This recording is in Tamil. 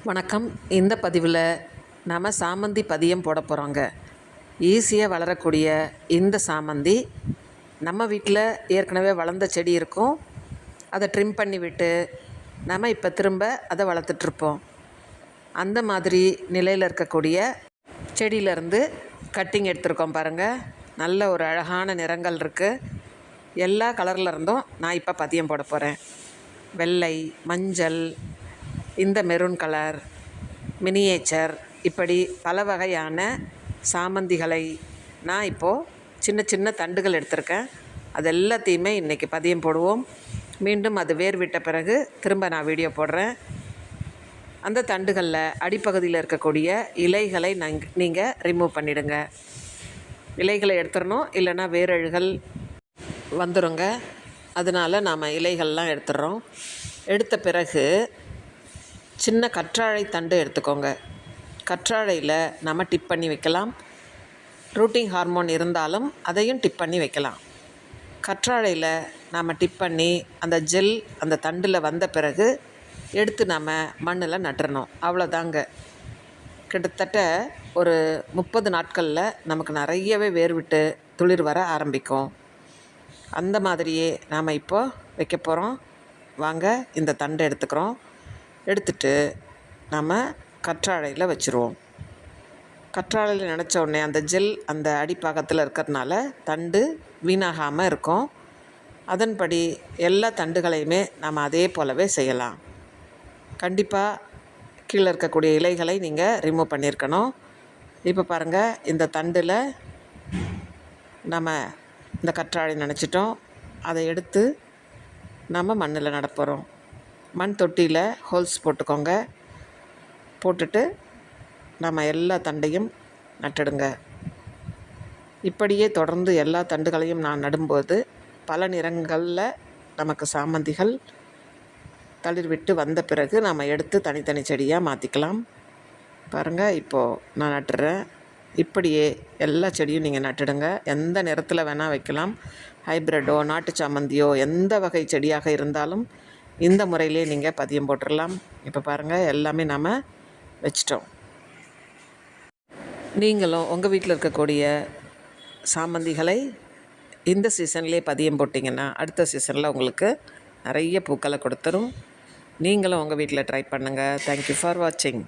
வணக்கம். இந்த பதிவில் நாம் சாமந்தி பதியம் போட போகிறோங்க. ஈஸியாக வளரக்கூடிய இந்த சாமந்தி நம்ம வீட்டில் ஏற்கனவே வளர்ந்த செடி இருக்கும். அதை ட்ரிம் பண்ணி விட்டு நம்ம இப்போ திரும்ப அதை வளர்த்துட்ருப்போம். அந்த மாதிரி நிலையில் இருக்கக்கூடிய செடியிலேருந்து கட்டிங் எடுத்துருக்கோம் பாருங்கள். நல்ல ஒரு அழகான நிறங்கள் இருக்குது. எல்லா கலரில் இருந்தும் நான் இப்போ பதியம் போட போகிறேன். வெள்ளை, மஞ்சள், இந்த மெரூன் கலர், மினியேச்சர், இப்படி பல வகையான சாமந்திகளை நான் இப்போது சின்ன சின்ன தண்டுகள் எடுத்திருக்கேன். அது எல்லாத்தையுமே இன்றைக்கி பதியம் போடுவோம். மீண்டும் அது வேர் விட்ட பிறகு திரும்ப நான் வீடியோ போடுறேன். அந்த தண்டுகளில் அடிப்பகுதியில் இருக்கக்கூடிய இலைகளை நீங்கள் ரிமூவ் பண்ணிவிடுங்க. இலைகளை எடுத்துடணும், இல்லைன்னா வேரழுகள் வந்துடுங்க. அதனால் நாம் இலைகள்லாம் எடுத்துடுறோம். எடுத்த பிறகு சின்ன கற்றாழை தண்டு எடுத்துக்கோங்க. கற்றாழையில் நம்ம டிப் பண்ணி வைக்கலாம். ரூட்டிங் ஹார்மோன் இருந்தாலும் அதையும் டிப் பண்ணி வைக்கலாம். கற்றாழையில் நாம் டிப் பண்ணி அந்த ஜெல் அந்த தண்டில் வந்த பிறகு எடுத்து நம்ம மண்ணில் நட்டுறணும். அவ்வளோதாங்க. கிட்டத்தட்ட ஒரு 30 நாட்களில் நமக்கு நிறையவே வேர் விட்டு துளிர் வர ஆரம்பிக்கும். அந்த மாதிரியே நாம் இப்போது வைக்க போகிறோம். வாங்க, இந்த தண்டை எடுத்துக்கிறோம். எடுத்துட்டு நம்ம கற்றாழையில் வச்சுருவோம். கற்றாழையில் நினச்ச உடனே அந்த ஜெல் அந்த அடிப்பாகத்தில் இருக்கிறதுனால தண்டு வீணாகாமல் இருக்கும். அதன்படி எல்லா தண்டுகளையுமே நம்ம அதே போலவே செய்யலாம். கண்டிப்பாக கீழே இருக்கக்கூடிய இலைகளை நீங்கள் ரிமூவ் பண்ணியிருக்கணும். இப்போ பாருங்கள், இந்த தண்டில் நம்ம இந்த கற்றாழை நினச்சிட்டோம். அதை எடுத்து நம்ம மண்ணில் நடப்போகிறோம். மண் தொட்டியில் ஹோல்ஸ் போட்டுக்கோங்க. போட்டுட்டு நம்ம எல்லா தண்டையும் நட்டுடுங்க. இப்படியே தொடர்ந்து எல்லா தண்டுகளையும் நான் நடும்போது பல நிறங்களில் நமக்கு சாமந்திகள் தளிர் விட்டு வந்த பிறகு நம்ம எடுத்து தனித்தனி செடியாக மாற்றிக்கலாம். பாருங்கள், இப்போது நான் நட்டுறேன். இப்படியே எல்லா செடியும் நீங்கள் நட்டுடுங்க. எந்த நிறத்தில் வேணால் வைக்கலாம். ஹைப்ரிட்டோ நாட்டு சாமந்தியோ எந்த வகை செடியாக இருந்தாலும் இந்த முறையிலே நீங்கள் பதியம் போட்டுடலாம். இப்போ பாருங்கள், எல்லாமே நாம் வச்சிட்டோம். நீங்களும் உங்கள் வீட்டில் இருக்கக்கூடிய சாமந்திகளை இந்த சீசன்லேயே பதியம் போட்டிங்கன்னா அடுத்த சீசனில் உங்களுக்கு நிறைய பூக்களை கொடுத்துரும். நீங்களும் உங்கள் வீட்டில் ட்ரை பண்ணுங்கள். தேங்க்யூ ஃபார் வாட்சிங்.